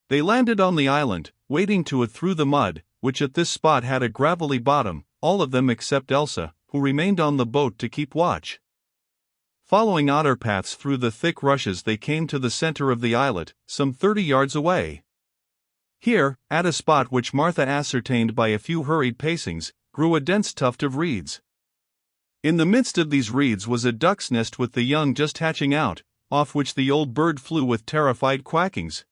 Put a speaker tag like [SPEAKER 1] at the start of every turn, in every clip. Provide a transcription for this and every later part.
[SPEAKER 1] They landed on the island, wading to it through the mud, which at this spot had a gravelly bottom, all of them except Elsa, who remained on the boat to keep watch. Following otter paths through the thick rushes, they came to the center of the islet, some 30 yards away. Here, at a spot which Martha ascertained by a few hurried pacings, grew a dense tuft of reeds. In the midst of these reeds was a duck's nest with the young just hatching out, off which the old bird flew with terrified quackings.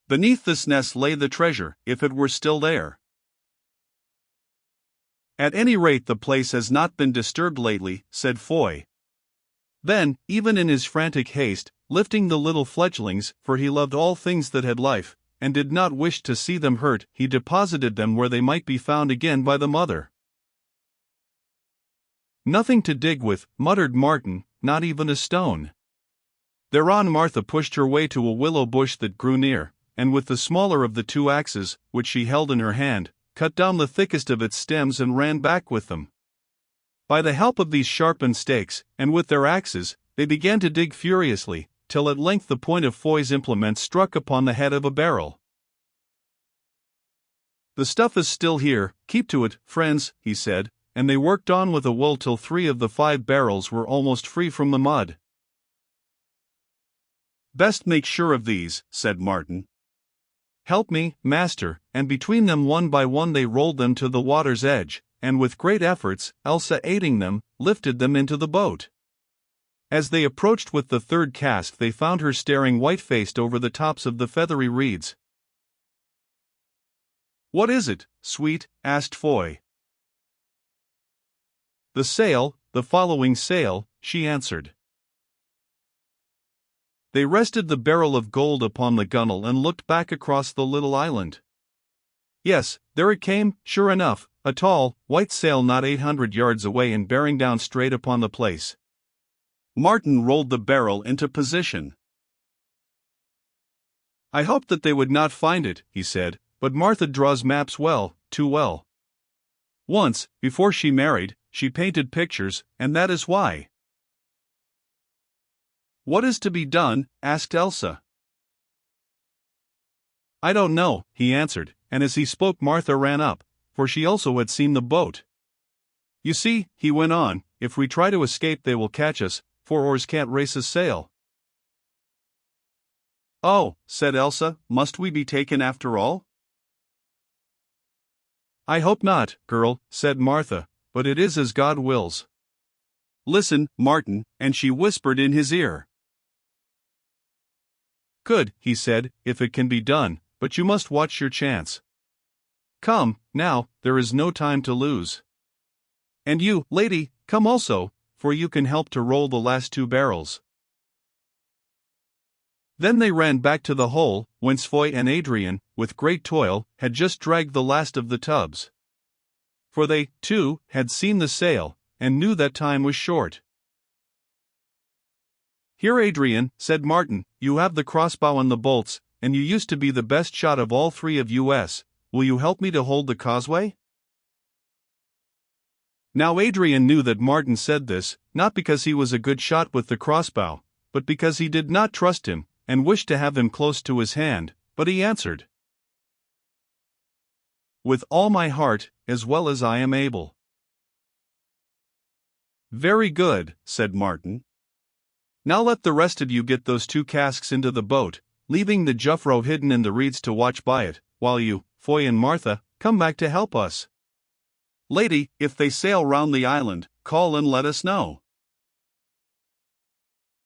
[SPEAKER 1] Beneath this nest lay the treasure, if it were still there. "At any rate, the place has not been disturbed lately," said Foy. Then, even in his frantic haste, lifting the little fledglings, for he loved all things that had life, and did not wish to see them hurt, he deposited them where they might be found again by the mother. "Nothing to dig with," muttered Martin, "not even a stone." Thereon Martha pushed her way to a willow bush that grew near, and with the smaller of the two axes, which she held in her hand, cut down the thickest of its stems and ran back with them. By the help of these sharpened stakes, and with their axes, they began to dig furiously, till at length the point of Foy's implement struck upon the head of a barrel. "The stuff is still here, keep to it, friends," he said, and they worked on with a will till 3 of the 5 barrels were almost free from the mud. "Best make sure of these," said Martin. "Help me, master," and between them one by one they rolled them to the water's edge, and with great efforts, Elsa aiding them, lifted them into the boat. As they approached with the third cast, they found her staring white-faced over the tops of the feathery reeds. "What is it, sweet?" asked Foy. "The sail, the following sail," she answered. They rested the barrel of gold upon the gunwale and looked back across the little island. Yes, there it came, sure enough, a tall, white sail not 800 yards away and bearing down straight upon the place. Martin rolled the barrel into position. "I hoped that they would not find it," he said, "but Martha draws maps well, too well. Once, before she married, she painted pictures, and that is why." "What is to be done?" asked Elsa. "I don't know," he answered, and as he spoke Martha ran up, for she also had seen the boat. "You see," he went on, "if we try to escape they will catch us, 4 oars can't race a sail." "Oh," said Elsa, "must we be taken after all?" "I hope not, girl," said Martha, "but it is as God wills. Listen, Martin," and she whispered in his ear. "Good," he said, "if it can be done, but you must watch your chance. Come, now, there is no time to lose. And you, lady, come also, for you can help to roll the last 2 barrels." Then they ran back to the hole, whence Foy and Adrian, with great toil, had just dragged the last of the tubs. For they, too, had seen the sail, and knew that time was short. "Here, Adrian," said Martin, "you have the crossbow and the bolts, and you used to be the best shot of all 3 of us. Will you help me to hold the causeway?" Now Adrian knew that Martin said this, not because he was a good shot with the crossbow, but because he did not trust him, and wished to have him close to his hand, but he answered, "With all my heart, as well as I am able." "Very good," said Martin. "Now let the rest of you get those 2 casks into the boat, leaving the Juffro hidden in the reeds to watch by it, while you, Foy and Martha, come back to help us. Lady, if they sail round the island, call and let us know."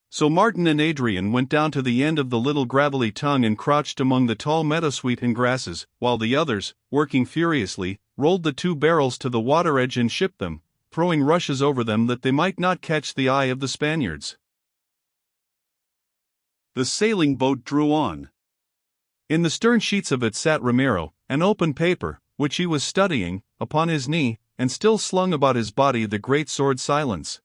[SPEAKER 1] So Martin and Adrian went down to the end of the little gravelly tongue and crouched among the tall meadowsweet and grasses, while the others, working furiously, rolled the 2 barrels to the water edge and shipped them, throwing rushes over them that they might not catch the eye of the Spaniards. The sailing boat drew on. In the stern sheets of it sat Ramiro, an open paper, which he was studying, upon his knee, and still slung about his body the great sword Silence.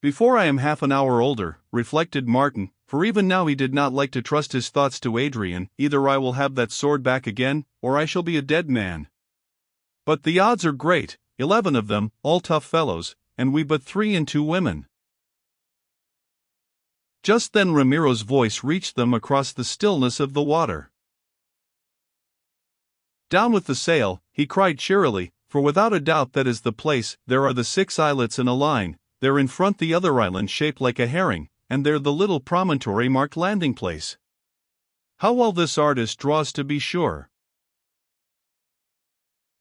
[SPEAKER 1] "Before I am half an hour older," reflected Martin, for even now he did not like to trust his thoughts to Adrian, "either I will have that sword back again, or I shall be a dead man. But the odds are great, 11 of them, all tough fellows, and we but 3 and 2 women." Just then Ramiro's voice reached them across the stillness of the water. "Down with the sail," he cried cheerily, "for without a doubt that is the place. There are the 6 islets in a line, there in front the other island shaped like a herring, and there the little promontory marked landing place. How well this artist draws, to be sure."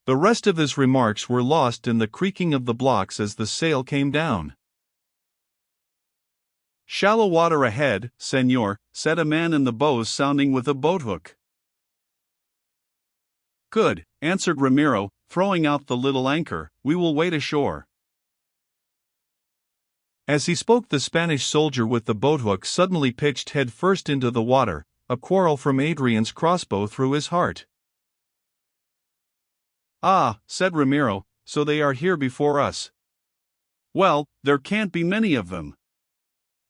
[SPEAKER 1] The rest of his remarks were lost in the creaking of the blocks as the sail came down. "Shallow water ahead, senor," said a man in the bows sounding with a boathook. "Good," answered Ramiro, throwing out the little anchor, "we will wait ashore." As he spoke, the Spanish soldier with the boathook suddenly pitched head first into the water, a quarrel from Adrian's crossbow through his heart. "Ah," said Ramiro, "so they are here before us. Well, there can't be many of them.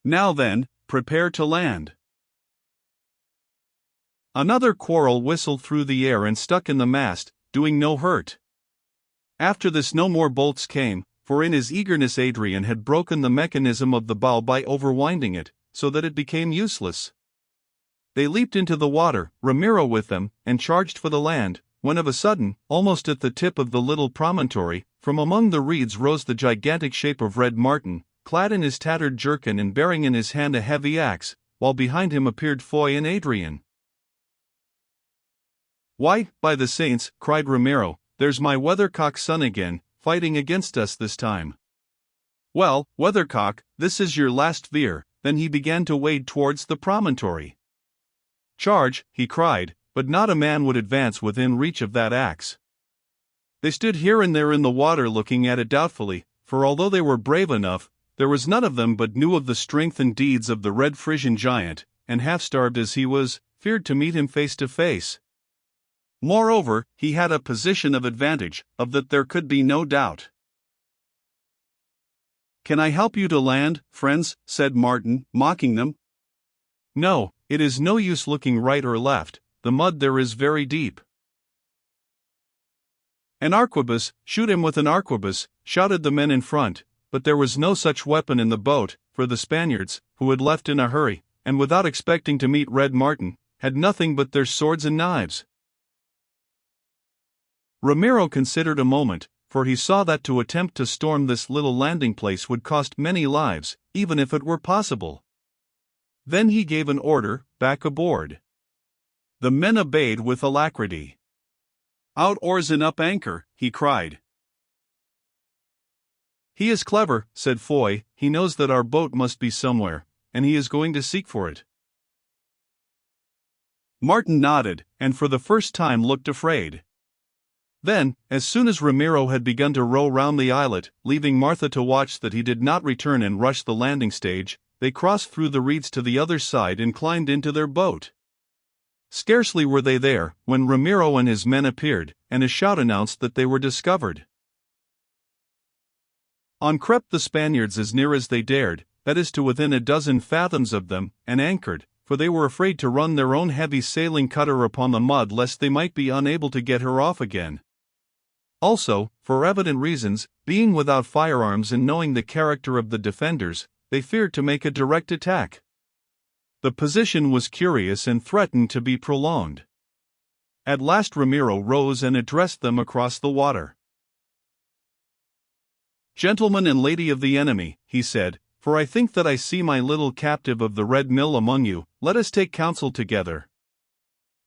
[SPEAKER 1] Now then, prepare to land." Another quarrel whistled through the air and stuck in the mast, doing no hurt. After this no more bolts came, for in his eagerness Adrian had broken the mechanism of the bow by overwinding it, so that it became useless. They leaped into the water, Ramiro with them, and charged for the land, when of a sudden, almost at the tip of the little promontory, from among the reeds rose the gigantic shape of Red Martin, clad in his tattered jerkin and bearing in his hand a heavy axe, while behind him appeared Foy and Adrian. "Why, by the saints," cried Ramiro, "there's my weathercock's son again, fighting against us this time. Well, Weathercock, this is your last veer." Then he began to wade towards the promontory. "Charge," he cried, but not a man would advance within reach of that axe. They stood here and there in the water looking at it doubtfully, for although they were brave enough, there was none of them but knew of the strength and deeds of the red Frisian giant, and half-starved as he was, feared to meet him face to face. Moreover, he had a position of advantage, of that there could be no doubt. "Can I help you to land, friends?" said Martin, mocking them. "No, it is no use looking right or left, the mud there is very deep." "An arquebus, shoot him with an arquebus," shouted the men in front, but there was no such weapon in the boat, for the Spaniards, who had left in a hurry, and without expecting to meet Red Martin, had nothing but their swords and knives. Ramiro considered a moment, for he saw that to attempt to storm this little landing place would cost many lives, even if it were possible. Then he gave an order, "Back aboard." The men obeyed with alacrity. "Out oars and up anchor," he cried. "He is clever," said Foy, "he knows that our boat must be somewhere, and he is going to seek for it." Martin nodded, and for the first time looked afraid. Then, as soon as Ramiro had begun to row round the islet, leaving Martha to watch that he did not return and rush the landing stage, they crossed through the reeds to the other side and climbed into their boat. Scarcely were they there, when Ramiro and his men appeared, and a shout announced that they were discovered. On crept the Spaniards as near as they dared, that is to within a dozen fathoms of them, and anchored, for they were afraid to run their own heavy sailing cutter upon the mud lest they might be unable to get her off again. Also, for evident reasons, being without firearms and knowing the character of the defenders, they feared to make a direct attack. The position was curious and threatened to be prolonged. At last Ramiro rose and addressed them across the water. "Gentlemen and lady of the enemy," he said, "for I think that I see my little captive of the Red Mill among you, let us take counsel together.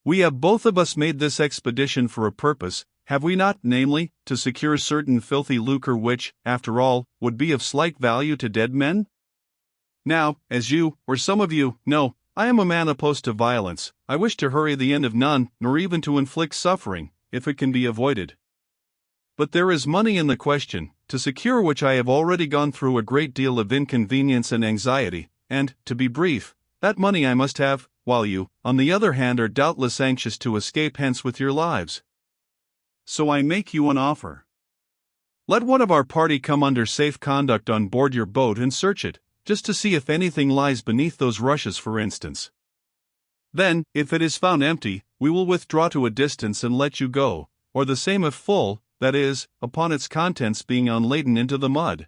[SPEAKER 1] We have both of us made this expedition for a purpose, have we not, namely, to secure certain filthy lucre which, after all, would be of slight value to dead men? Now, as you, or some of you, know, I am a man opposed to violence. I wish to hurry the end of none, nor even to inflict suffering, if it can be avoided. But there is money in the question, to secure which I have already gone through a great deal of inconvenience and anxiety, and, to be brief, that money I must have, while you, on the other hand, are doubtless anxious to escape hence with your lives. So I make you an offer. Let one of our party come under safe conduct on board your boat and search it, just to see if anything lies beneath those rushes, for instance. Then, if it is found empty, we will withdraw to a distance and let you go, or the same if full, that is, upon its contents being unladen into the mud.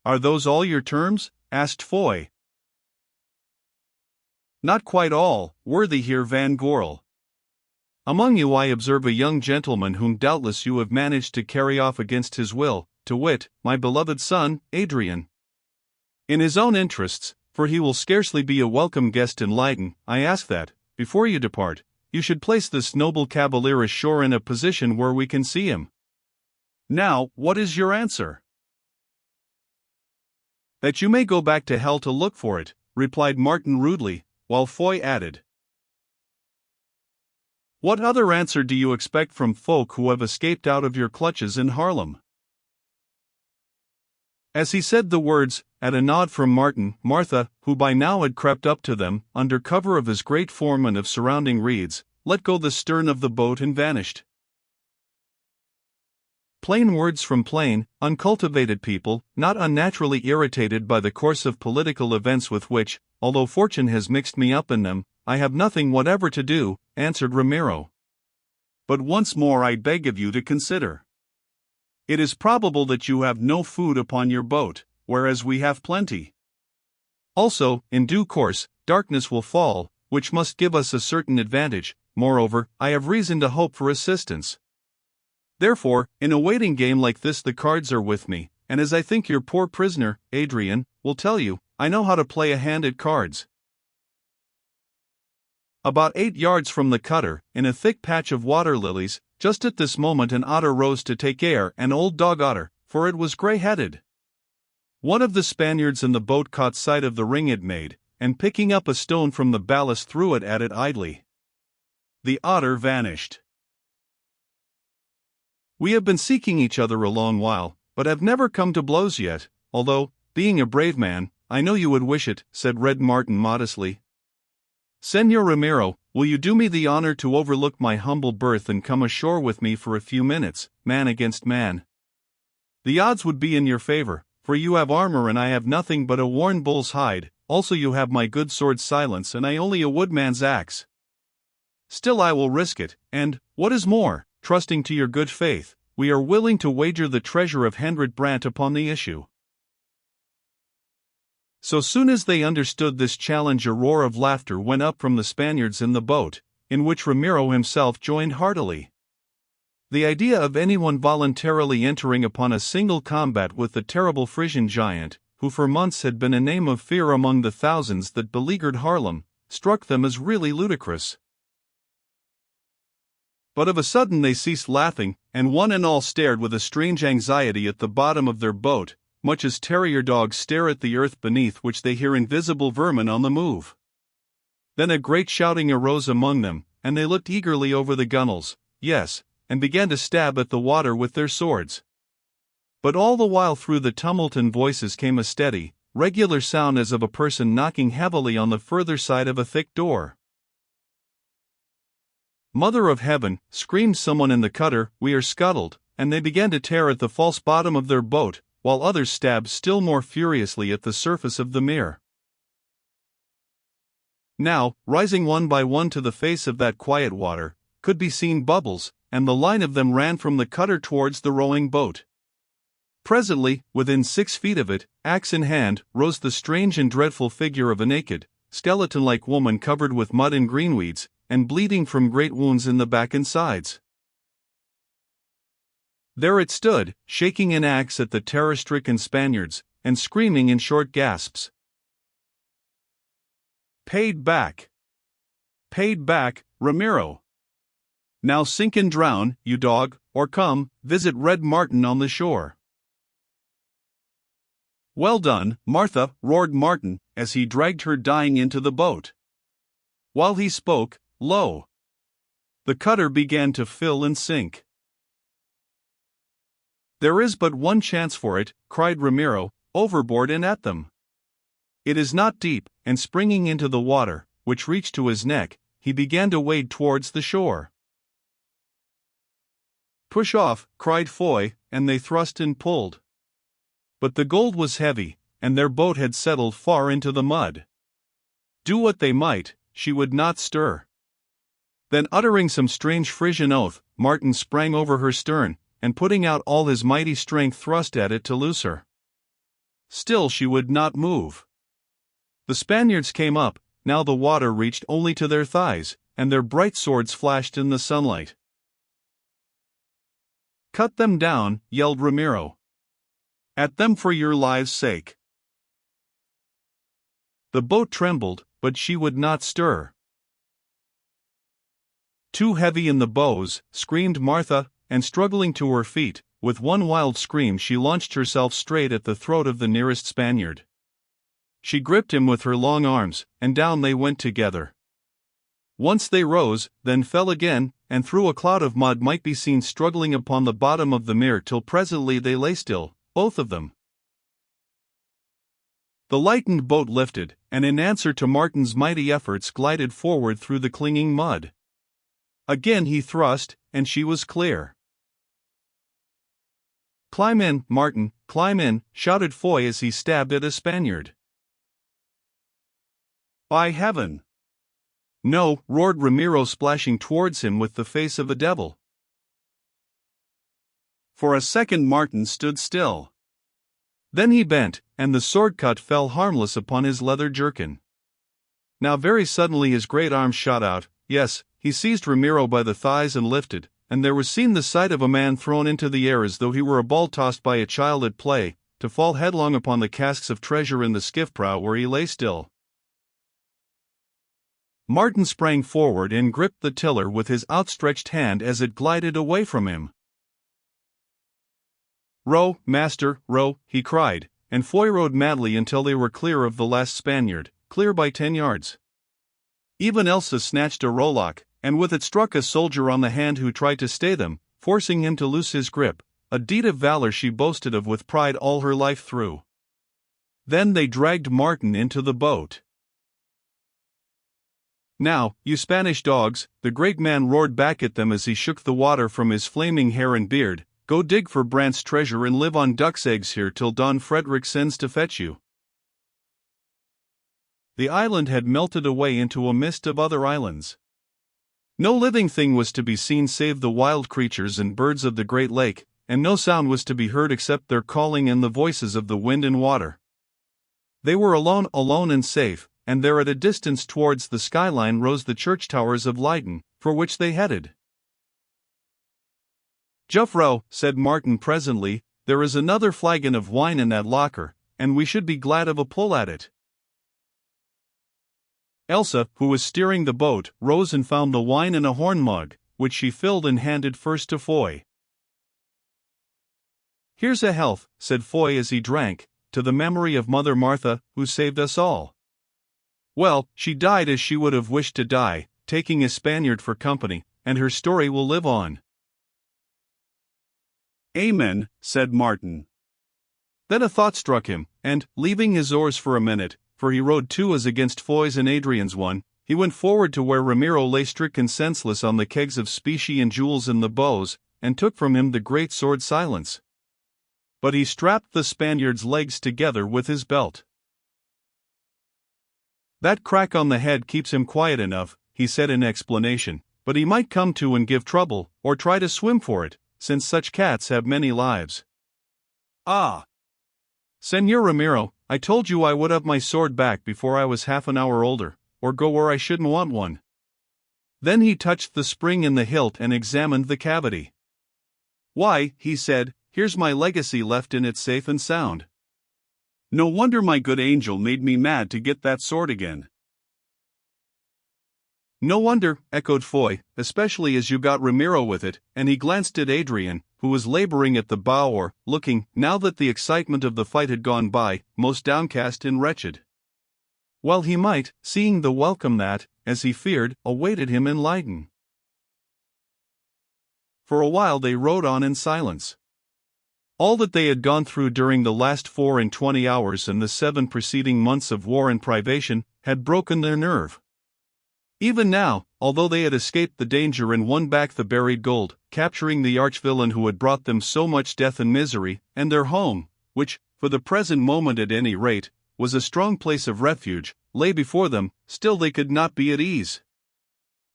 [SPEAKER 1] Are those all your terms?" asked Foy. Not quite all, worthy Heer Van Gorel. Among you I observe a young gentleman whom doubtless you have managed to carry off against his will, to wit, my beloved son, Adrian. In his own interests, for he will scarcely be a welcome guest in Leyden, I ask that, before you depart, you should place this noble cavalier ashore in a position where we can see him. Now, what is your answer? That you may go back to hell to look for it, replied Martin rudely, while Foy added, what other answer do you expect from folk who have escaped out of your clutches in Haarlem? As he said the words, at a nod from Martin, Martha, who by now had crept up to them, under cover of his great form and of surrounding reeds, let go the stern of the boat and vanished. Plain words from plain, uncultivated people, not unnaturally irritated by the course of political events with which, although fortune has mixed me up in them, I have nothing whatever to do, answered Ramiro. But once more I beg of you to consider. It is probable that you have no food upon your boat, whereas we have plenty. Also, in due course, darkness will fall, which must give us a certain advantage. Moreover, I have reason to hope for assistance. Therefore, in a waiting game like this the cards are with me, and as I think your poor prisoner, Adrian, will tell you, I know how to play a hand at cards. About 8 yards from the cutter, in a thick patch of water lilies, just at this moment an otter rose to take air, an old dog otter, for it was grey-headed. One of the Spaniards in the boat caught sight of the ring it made, and picking up a stone from the ballast threw it at it idly. The otter vanished. We have been seeking each other a long while, but have never come to blows yet, although, being a brave man, I know you would wish it, said Red Martin modestly. Señor Ramiro, will you do me the honor to overlook my humble berth and come ashore with me for a few minutes, man against man? The odds would be in your favor, for you have armor and I have nothing but a worn bull's hide, also you have my good sword Silence and I only a woodman's axe. Still I will risk it, and, what is more, trusting to your good faith, we are willing to wager the treasure of Hendrik Brant upon the issue. So soon as they understood this challenge a roar of laughter went up from the Spaniards in the boat, in which Ramiro himself joined heartily. The idea of anyone voluntarily entering upon a single combat with the terrible Frisian giant, who for months had been a name of fear among the thousands that beleaguered Haarlem, struck them as really ludicrous. But of a sudden they ceased laughing, and one and all stared with a strange anxiety at the bottom of their boat, much as terrier dogs stare at the earth beneath which they hear invisible vermin on the move. Then a great shouting arose among them, and they looked eagerly over the gunwales, yes, and began to stab at the water with their swords. But all the while through the tumult and voices came a steady, regular sound as of a person knocking heavily on the further side of a thick door. Mother of heaven, screamed someone in the cutter, we are scuttled, and they began to tear at the false bottom of their boat, while others stabbed still more furiously at the surface of the mere. Now, rising one by one to the face of that quiet water, could be seen bubbles, and the line of them ran from the cutter towards the rowing boat. Presently, within 6 feet of it, axe in hand, rose the strange and dreadful figure of a naked, skeleton-like woman covered with mud and greenweeds, and bleeding from great wounds in the back and sides. There it stood, shaking an axe at the terror-stricken Spaniards, and screaming in short gasps. Paid back! Paid back, Ramiro! Now sink and drown, you dog, or come, visit Red Martin on the shore. Well done, Martha, roared Martin, as he dragged her dying into the boat. While he spoke, lo! The cutter began to fill and sink. There is but one chance for it, cried Ramiro, overboard and at them. It is not deep, and springing into the water, which reached to his neck, he began to wade towards the shore. Push off, cried Foy, and they thrust and pulled. But the gold was heavy, and their boat had settled far into the mud. Do what they might, she would not stir. Then uttering some strange Frisian oath, Martin sprang over her stern, and putting out all his mighty strength thrust at it to loose her. Still she would not move. The Spaniards came up, now the water reached only to their thighs, and their bright swords flashed in the sunlight. "Cut them down," yelled Ramiro. "At them for your lives' sake." The boat trembled, but she would not stir. "Too heavy in the bows," screamed Martha, and struggling to her feet, with one wild scream she launched herself straight at the throat of the nearest Spaniard. She gripped him with her long arms, and down they went together. Once they rose, then fell again, and through a cloud of mud might be seen struggling upon the bottom of the mere till presently they lay still, both of them. The lightened boat lifted, and in answer to Martin's mighty efforts glided forward through the clinging mud. Again he thrust, and she was clear. "Climb in, Martin, climb in," shouted Foy as he stabbed at a Spaniard. "By heaven!" "No," roared Ramiro, splashing towards him with the face of a devil. For a second Martin stood still. Then he bent, and the sword cut fell harmless upon his leather jerkin. Now very suddenly his great arms shot out. Yes, he seized Ramiro by the thighs and lifted, and there was seen the sight of a man thrown into the air as though he were a ball tossed by a child at play, to fall headlong upon the casks of treasure in the skiff prow where he lay still. Martin sprang forward and gripped the tiller with his outstretched hand as it glided away from him. "Row, master, row," he cried, and Foy rowed madly until they were clear of the last Spaniard, clear by 10 yards. Even Elsa snatched a rowlock, and with it struck a soldier on the hand who tried to stay them, forcing him to loose his grip, a deed of valor she boasted of with pride all her life through. Then they dragged Martin into the boat. "Now, you Spanish dogs," the great man roared back at them as he shook the water from his flaming hair and beard, "go dig for Brant's treasure and live on duck's eggs here till Don Frederick sends to fetch you." The island had melted away into a mist of other islands. No living thing was to be seen save the wild creatures and birds of the Great Lake, and no sound was to be heard except their calling and the voices of the wind and water. They were alone and safe, and there at a distance towards the skyline rose the church towers of Leyden, for which they headed. "Juffrouw," said Martin presently, "there is another flagon of wine in that locker, and we should be glad of a pull at it." Elsa, who was steering the boat, rose and found the wine in a horn mug, which she filled and handed first to Foy. "Here's a health," said Foy as he drank, "to the memory of Mother Martha, who saved us all. Well, she died as she would have wished to die, taking a Spaniard for company, and her story will live on." "Amen," said Martin. Then a thought struck him, and, leaving his oars for a minute, for he rowed 2 as against Foy's and Adrian's 1, he went forward to where Ramiro lay stricken senseless on the kegs of specie and jewels in the bows, and took from him the great sword Silence. But he strapped the Spaniard's legs together with his belt. "That crack on the head keeps him quiet enough," he said in explanation, "but he might come to and give trouble, or try to swim for it, since such cats have many lives." "Ah! Señor Ramiro, I told you I would have my sword back before I was half an hour older, or go where I shouldn't want one." Then he touched the spring in the hilt and examined the cavity. "Why," he said, "here's my legacy left in it safe and sound. No wonder my good angel made me mad to get that sword again." "No wonder," echoed Foy, "especially as you got Ramiro with it," and he glanced at Adrian, who was laboring at the bow oar, looking, now that the excitement of the fight had gone by, most downcast and wretched. Well he might, seeing the welcome that, as he feared, awaited him in Leyden. For a while they rowed on in silence. All that they had gone through during the last 24 hours and the 7 preceding months of war and privation had broken their nerve. Even now, although they had escaped the danger and won back the buried gold, capturing the arch-villain who had brought them so much death and misery, and their home, which, for the present moment at any rate, was a strong place of refuge, lay before them, still they could not be at ease.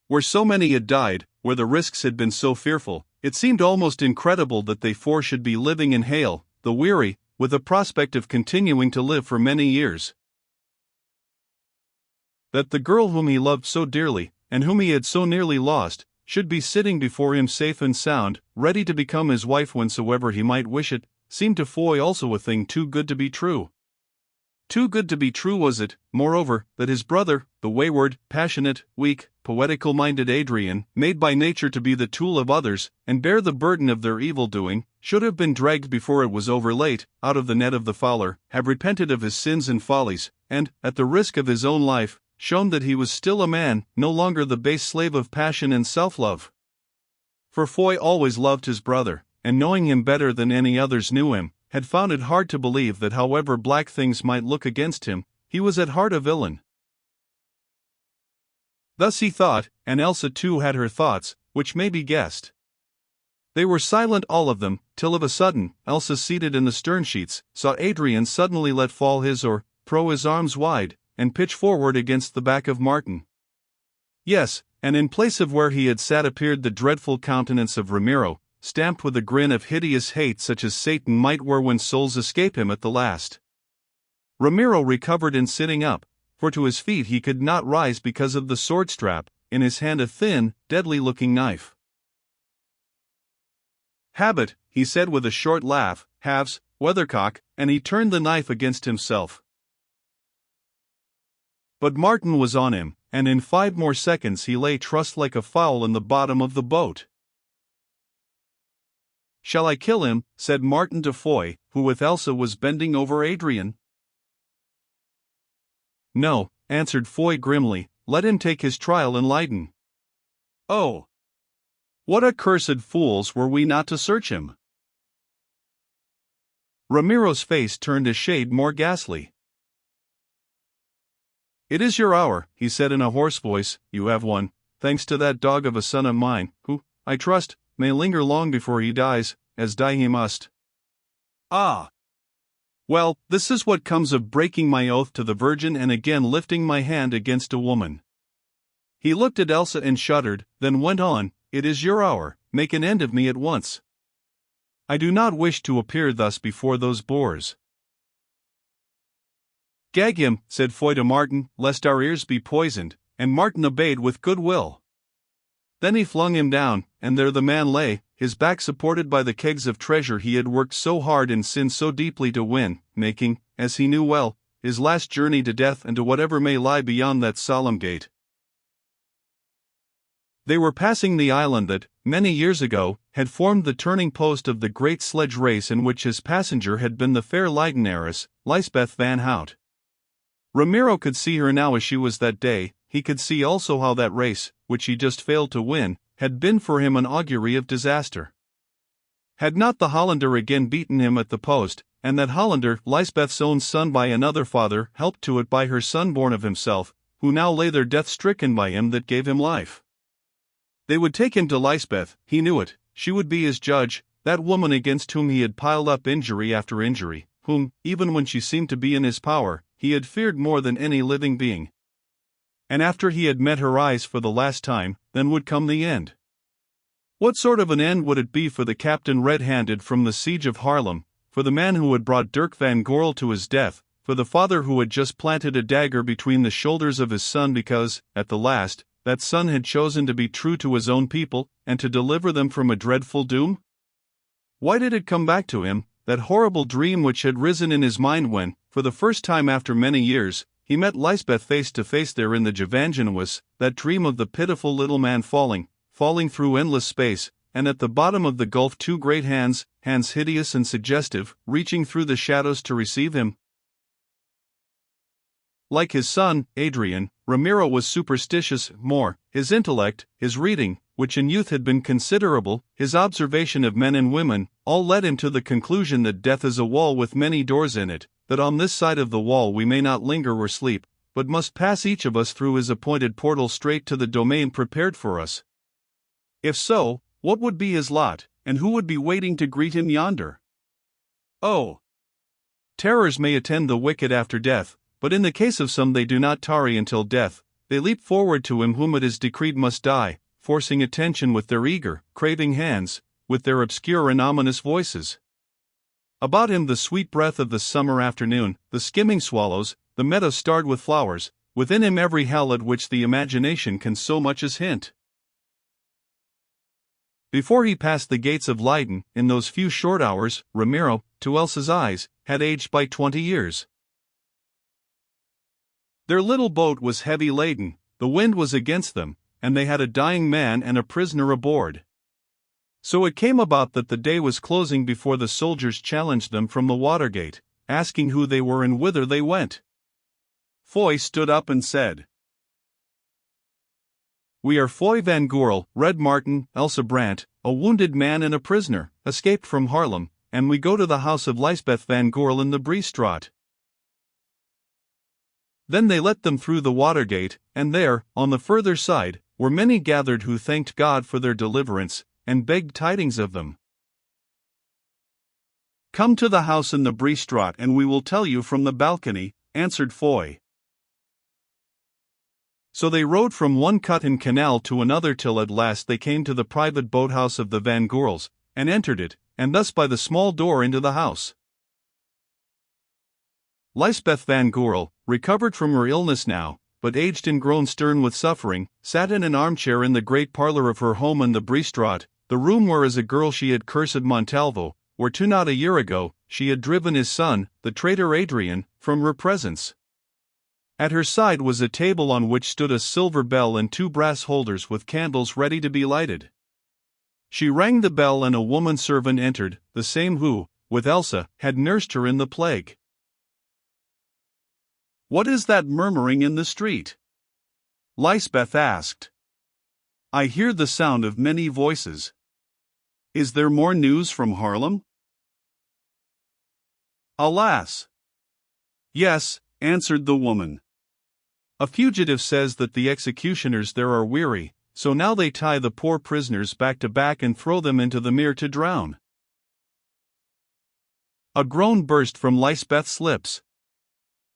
[SPEAKER 1] Where so many had died, where the risks had been so fearful, it seemed almost incredible that they 4 should be living in Hale, the weary, with a prospect of continuing to live for many years. That the girl whom he loved so dearly, and whom he had so nearly lost, should be sitting before him safe and sound, ready to become his wife whensoever he might wish it, seemed to Foy also a thing too good to be true. Too good to be true was it, moreover, that his brother, the wayward, passionate, weak, poetical-minded Adrian, made by nature to be the tool of others, and bear the burden of their evil-doing, should have been dragged before it was over late, out of the net of the fowler, have repented of his sins and follies, and, at the risk of his own life, shown that he was still a man, no longer the base slave of passion and self-love. For Foy always loved his brother, and knowing him better than any others knew him, had found it hard to believe that however black things might look against him, he was at heart a villain. Thus he thought, and Elsa too had her thoughts, which may be guessed. They were silent all of them, till of a sudden, Elsa seated in the stern sheets, saw Adrian suddenly let fall his throw his arms wide, and pitch forward against the back of Martin. Yes, and in place of where he had sat appeared the dreadful countenance of Ramiro, stamped with a grin of hideous hate such as Satan might wear when souls escape him at the last. Ramiro recovered in sitting up, for to his feet he could not rise because of the sword strap, in his hand a thin, deadly-looking knife. "Habit," he said with a short laugh, "halves, weathercock," and he turned the knife against himself. But Martin was on him, and in 5 more seconds he lay trussed like a fowl in the bottom of the boat. "Shall I kill him?" said Martin to Foy, who with Elsa was bending over Adrian. "No," answered Foy grimly, "let him take his trial in Leiden." "Oh! What accursed fools were we not to search him!" Ramiro's face turned a shade more ghastly. "It is your hour," he said in a hoarse voice. "You have won, thanks to that dog of a son of mine, who, I trust, may linger long before he dies, as die he must." "Ah! Well, this is what comes of breaking my oath to the Virgin and again lifting my hand against a woman." He looked at Elsa and shuddered, then went on, "It is your hour, make an end of me at once. I do not wish to appear thus before those boors." "Gag him," said Foy to Martin, "lest our ears be poisoned," and Martin obeyed with good will. Then he flung him down, and there the man lay, his back supported by the kegs of treasure he had worked so hard and sinned so deeply to win, making, as he knew well, his last journey to death and to whatever may lie beyond that solemn gate. They were passing the island that, many years ago, had formed the turning post of the great sledge race in which his passenger had been the fair Leiden heiress, Lysbeth van Hout. Ramiro could see her now as she was that day. He could see also how that race, which he just failed to win, had been for him an augury of disaster. Had not the Hollander again beaten him at the post, and that Hollander, Lysbeth's own son by another father, helped to it by her son born of himself, who now lay there death-stricken by him that gave him life? They would take him to Lysbeth, he knew it, she would be his judge, that woman against whom he had piled up injury after injury, whom, even when she seemed to be in his power, he had feared more than any living being. And after he had met her eyes for the last time, then would come the end. What sort of an end would it be for the captain red-handed from the siege of Haarlem, for the man who had brought Dirk van Goorl to his death, for the father who had just planted a dagger between the shoulders of his son because, at the last, that son had chosen to be true to his own people, and to deliver them from a dreadful doom? Why did it come back to him, that horrible dream which had risen in his mind when, for the first time after many years, he met Lysbeth face to face there in the Gevangenuis, that dream of the pitiful little man falling through endless space, and at the bottom of the gulf 2 great hands hideous and suggestive, reaching through the shadows to receive him? Like his son, Adrian, Ramiro was superstitious. More, his intellect, his reading, which in youth had been considerable, his observation of men and women, all led him to the conclusion that death is a wall with many doors in it, that on this side of the wall we may not linger or sleep, but must pass each of us through his appointed portal straight to the domain prepared for us. If so, what would be his lot, and who would be waiting to greet him yonder? Oh! Terrors may attend the wicked after death, but in the case of some they do not tarry until death, they leap forward to him whom it is decreed must die, forcing attention with their eager, craving hands, with their obscure and ominous voices. About him the sweet breath of the summer afternoon, the skimming swallows, the meadow starred with flowers, within him every hell at which the imagination can so much as hint. Before he passed the gates of Leyden, in those few short hours, Ramiro, to Elsa's eyes, had aged by 20 years. Their little boat was heavy laden, the wind was against them, and they had a dying man and a prisoner aboard. So it came about that the day was closing before the soldiers challenged them from the watergate, asking who they were and whither they went. Foy stood up and said, "We are Foy van Goorl, Red Martin, Elsa Brandt, a wounded man and a prisoner, escaped from Haarlem, and we go to the house of Lysbeth van Goorl in the Breestraat." Then they let them through the watergate, and there, on the further side, were many gathered who thanked God for their deliverance, and begged tidings of them. "Come to the house in the Breestraat and we will tell you from the balcony," answered Foy. So they rowed from one cut and canal to another till at last they came to the private boathouse of the Van Goorls, and entered it, and thus by the small door into the house. Lysbeth van Goorl, recovered from her illness now, but aged and grown stern with suffering, sat in an armchair in the great parlour of her home in the Breestraat, the room where as a girl she had cursed Montalvo, where not a year ago, she had driven his son, the traitor Adrian, from her presence. At her side was a table on which stood a silver bell and 2 brass holders with candles ready to be lighted. She rang the bell and a woman servant entered, the same who, with Elsa, had nursed her in the plague. "What is that murmuring in the street?" Lysbeth asked. "I hear the sound of many voices. Is there more news from Haarlem?" "Alas!" "Yes," answered the woman. "A fugitive says that the executioners there are weary, so now they tie the poor prisoners back to back and throw them into the mere to drown." A groan burst from Lysbeth's lips.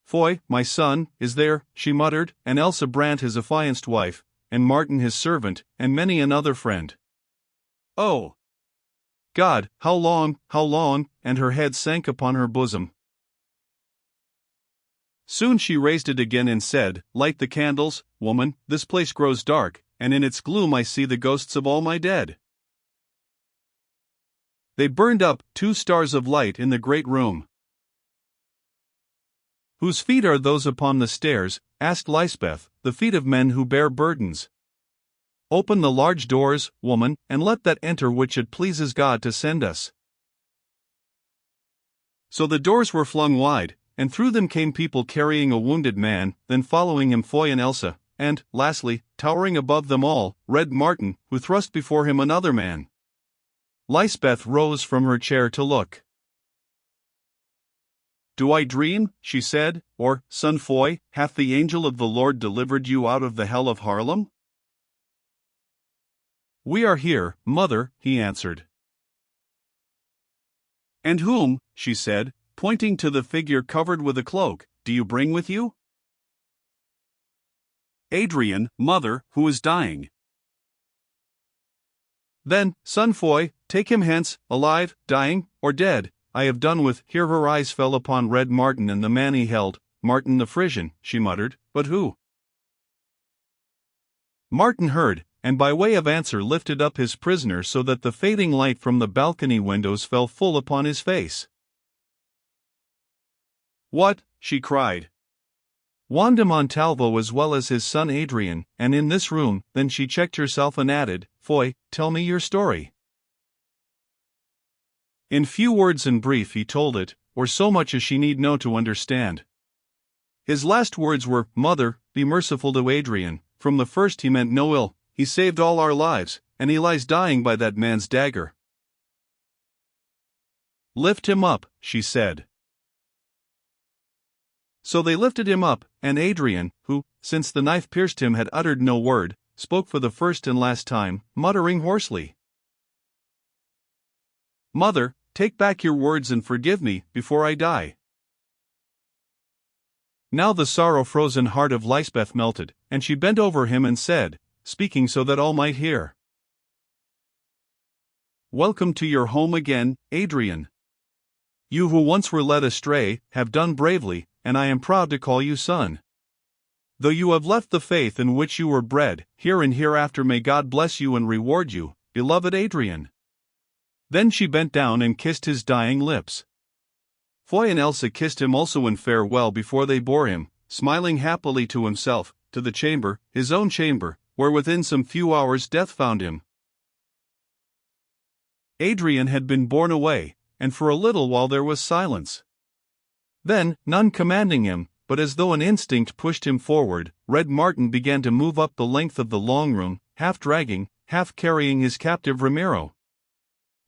[SPEAKER 1] "Foy, my son, is there," she muttered, "and Elsa Brandt his affianced wife, and Martin his servant, and many another friend. Oh! God, how long, and her head sank upon her bosom. Soon she raised it again and said, "Light the candles, woman, this place grows dark, and in its gloom I see the ghosts of all my dead." They burned up 2 stars of light in the great room. "Whose feet are those upon the stairs?" asked Lysbeth. "The feet of men who bear burdens." "Open the large doors, woman, and let that enter which it pleases God to send us." So the doors were flung wide, and through them came people carrying a wounded man, then following him Foy and Elsa, and, lastly, towering above them all, Red Martin, who thrust before him another man. Lysbeth rose from her chair to look. "Do I dream?" she said, "or, son Foy, hath the angel of the Lord delivered you out of the hell of Haarlem?" "We are here, mother," he answered. "And whom," she said, pointing to the figure covered with a cloak, "do you bring with you?" "Adrian, mother, who is dying." "Then, son Foy, take him hence, alive, dying, or dead. I have done with." Here her eyes fell upon Red Martin and the man he held. "Martin the Frisian," she muttered, "but who?" Martin heard, and by way of answer lifted up his prisoner so that the fading light from the balcony windows fell full upon his face. "What?" she cried. "Juan de Montalvo as well as his son Adrian, and in this room." Then she checked herself and added, "Foy, tell me your story." In few words and brief he told it, or so much as she need know to understand. His last words were, "Mother, be merciful to Adrian. From the first he meant no ill, he saved all our lives, and he lies dying by that man's dagger." "Lift him up," she said. So they lifted him up, and Adrian, who, since the knife pierced him had uttered no word, spoke for the first and last time, muttering hoarsely, "Mother, take back your words and forgive me, before I die." Now the sorrow-frozen heart of Lysbeth melted, and she bent over him and said, speaking so that all might hear, "Welcome to your home again, Adrian. You who once were led astray, have done bravely, and I am proud to call you son. Though you have left the faith in which you were bred, here and hereafter may God bless you and reward you, beloved Adrian." Then she bent down and kissed his dying lips. Foy and Elsa kissed him also in farewell before they bore him, smiling happily to himself, to the chamber, his own chamber, where within some few hours death found him. Adrian had been borne away, and for a little while there was silence. Then, none commanding him, but as though an instinct pushed him forward, Red Martin began to move up the length of the long room, half dragging, half carrying his captive Ramiro.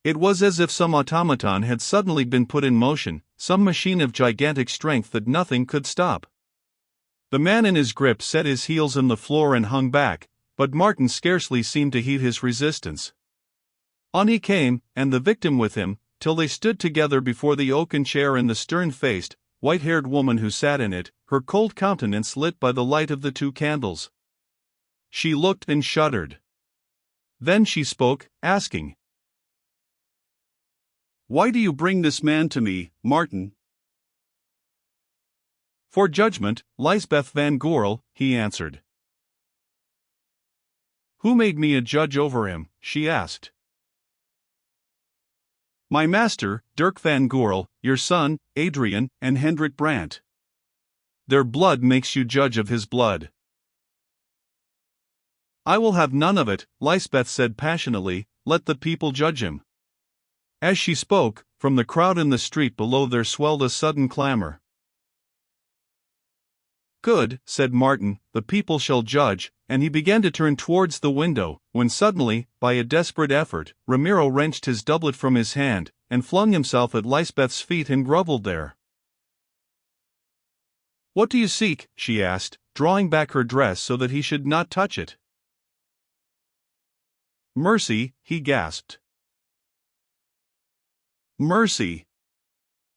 [SPEAKER 1] It was as if some automaton had suddenly been put in motion, some machine of gigantic strength that nothing could stop. The man in his grip set his heels in the floor and hung back, but Martin scarcely seemed to heed his resistance. On he came, and the victim with him, till they stood together before the oaken chair and the stern-faced, white-haired woman who sat in it, her cold countenance lit by the light of the 2 candles. She looked and shuddered. Then she spoke, asking, "Why do you bring this man to me, Martin?" "For judgment, Lysbeth van Goorl," he answered. "Who made me a judge over him?" she asked. "My master, Dirk van Goorl, your son, Adrian, and Hendrik Brandt. Their blood makes you judge of his blood." "I will have none of it," Lysbeth said passionately, "let the people judge him." As she spoke, from the crowd in the street below there swelled a sudden clamor. "Good," said Martin, "the people shall judge," and he began to turn towards the window, when suddenly, by a desperate effort, Ramiro wrenched his doublet from his hand, and flung himself at Lysbeth's feet and grovelled there. "What do you seek?" she asked, drawing back her dress so that he should not touch it. "Mercy," he gasped. "Mercy.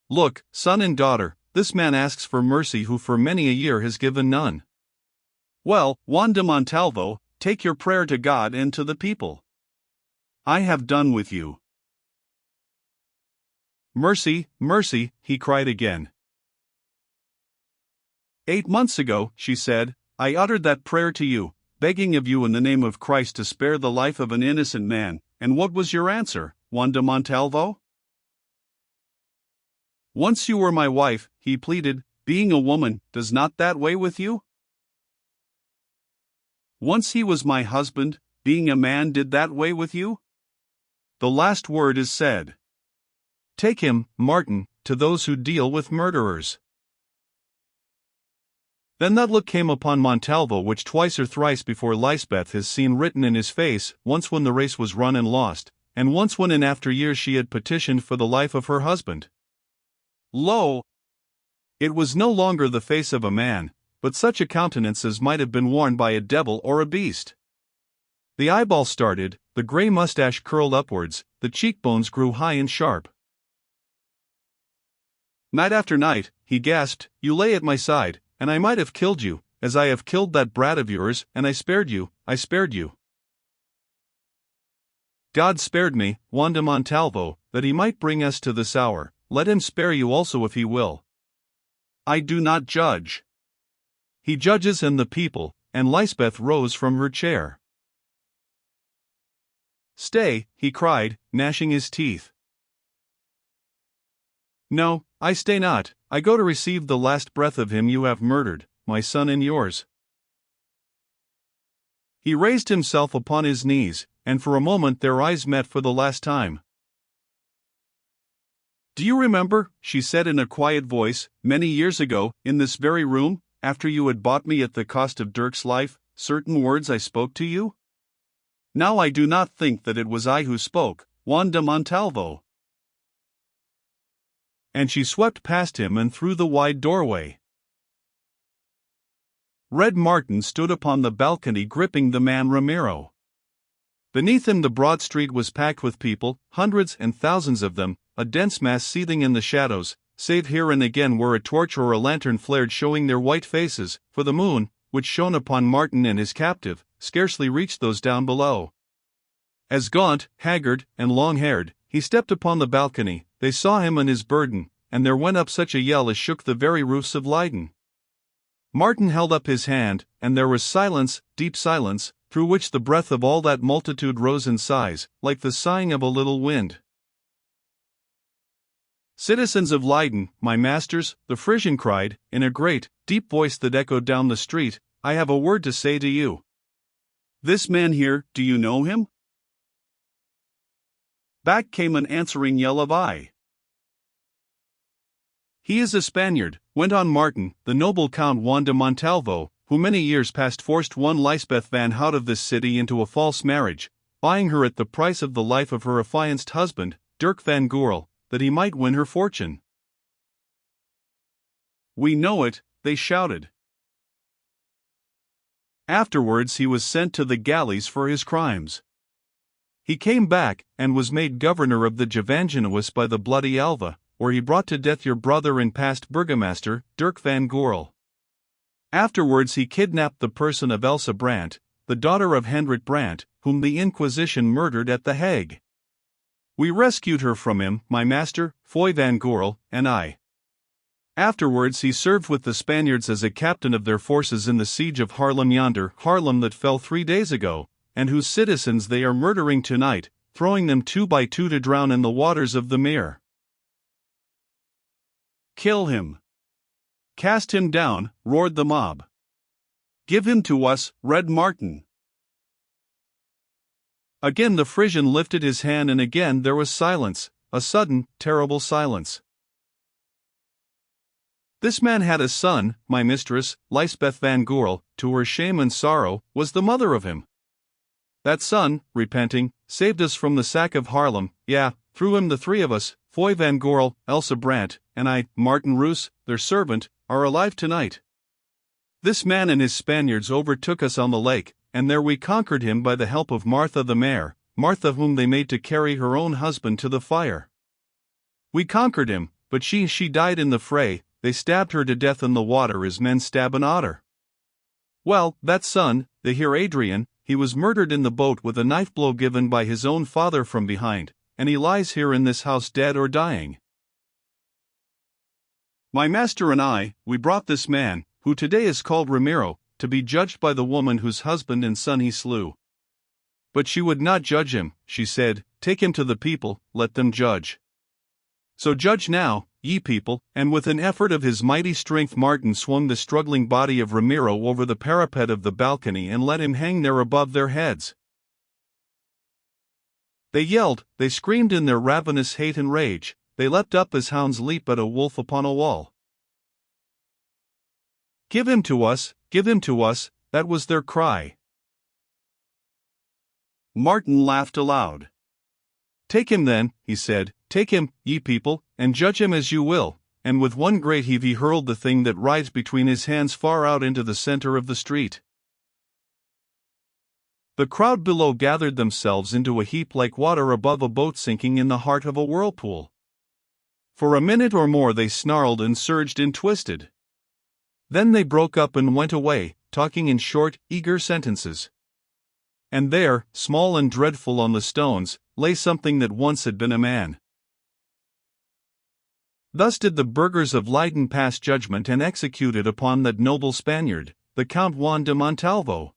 [SPEAKER 1] Look, son and daughter, this man asks for mercy who for many a year has given none. Well, Juan de Montalvo, take your prayer to God and to the people. I have done with you." "Mercy, mercy," he cried again. "8 months ago," she said, "I uttered that prayer to you, begging of you in the name of Christ to spare the life of an innocent man, and what was your answer, Juan de Montalvo?" "Once you were my wife," he pleaded, "being a woman, does not that weigh with you?" "Once he was my husband, being a man, did that weigh with you?" "The last word is said. Take him, Martin, to those who deal with murderers." Then that look came upon Montalvo which twice or thrice before Lysbeth has seen written in his face, once when the race was run and lost, and once when in after years she had petitioned for the life of her husband. Lo! It was no longer the face of a man, but such a countenance as might have been worn by a devil or a beast. The eyeball started, the grey mustache curled upwards, the cheekbones grew high and sharp. "Night after night," he gasped, "you lay at my side, and I might have killed you, as I have killed that brat of yours, and I spared you, I spared you. God spared me, Juan de Montalvo, that he might bring us to this hour. Let him spare you also if he will. I do not judge. He judges and the people," and Lysbeth rose from her chair. "Stay," he cried, gnashing his teeth. "No, I stay not, I go to receive the last breath of him you have murdered, my son and yours." He raised himself upon his knees, and for a moment their eyes met for the last time. "Do you remember," she said in a quiet voice, "many years ago, in this very room, after you had bought me at the cost of Dirk's life, certain words I spoke to you? Now I do not think that it was I who spoke, Juan de Montalvo." And she swept past him and through the wide doorway. Red Martin stood upon the balcony gripping the man Ramiro. Beneath him the broad street was packed with people, hundreds and thousands of them, a dense mass seething in the shadows, save here and again where a torch or a lantern flared showing their white faces, for the moon, which shone upon Martin and his captive, scarcely reached those down below. As gaunt, haggard, and long-haired, he stepped upon the balcony, they saw him and his burden, and there went up such a yell as shook the very roofs of Leyden. Martin held up his hand, and there was silence, deep silence, through which the breath of all that multitude rose in sighs, like the sighing of a little wind. "Citizens of Leyden, my masters," the Frisian cried, in a great, deep voice that echoed down the street, "I have a word to say to you. This man here, do you know him?" Back came an answering yell of "Aye." "He is a Spaniard," went on Martin, "the noble Count Juan de Montalvo, who many years past forced one Lysbeth van Hout of this city into a false marriage, buying her at the price of the life of her affianced husband, Dirk van Goorl, that he might win her fortune." "We know it," they shouted. "Afterwards he was sent to the galleys for his crimes. He came back, and was made governor of the Gevangenuis by the bloody Alva, where he brought to death your brother and past burgomaster, Dirk van Goorl. Afterwards he kidnapped the person of Elsa Brandt, the daughter of Hendrik Brandt, whom the Inquisition murdered at the Hague. We rescued her from him, my master, Foy van Goorl, and I. Afterwards he served with the Spaniards as a captain of their forces in the siege of Haarlem yonder, Haarlem that fell 3 days ago, and whose citizens they are murdering tonight, throwing them 2 by 2 to drown in the waters of the Mere. Kill him. Cast him down, roared the mob. Give him to us, read Martin. Again the Frisian lifted his hand, and again there was silence, a sudden, terrible silence. "This man had a son, my mistress, Lysbeth van Goorl, to her shame and sorrow, was the mother of him. That son, repenting, saved us from the sack of Haarlem, through him the 3 of us, Foy van Goorl, Elsa Brandt, and I, Martin Roos, their servant, are alive tonight. This man and his Spaniards overtook us on the lake, and there we conquered him by the help of Martha the mare, Martha whom they made to carry her own husband to the fire. We conquered him, but she died in the fray. They stabbed her to death in the water as men stab an otter. Well, that son, the Heer Adrian, he was murdered in the boat with a knife blow given by his own father from behind, and he lies here in this house dead or dying. My master and I, we brought this man, who today is called Ramiro, to be judged by the woman whose husband and son he slew. But she would not judge him, she said, take him to the people, let them judge. So judge now, ye people, and with an effort of his mighty strength Martin swung the struggling body of Ramiro over the parapet of the balcony and let him hang there above their heads. They yelled, they screamed in their ravenous hate and rage, they leapt up as hounds leap at a wolf upon a wall. Give him to us, that was their cry. Martin laughed aloud. Take him then, he said, take him, ye people, and judge him as you will, and with one great heave he hurled the thing that writhed between his hands far out into the center of the street. The crowd below gathered themselves into a heap like water above a boat sinking in the heart of a whirlpool. For a minute or more they snarled and surged and twisted. Then they broke up and went away, talking in short, eager sentences. And there, small and dreadful on the stones, lay something that once had been a man. Thus did the burghers of Leyden pass judgment and execute it upon that noble Spaniard, the Count Juan de Montalvo.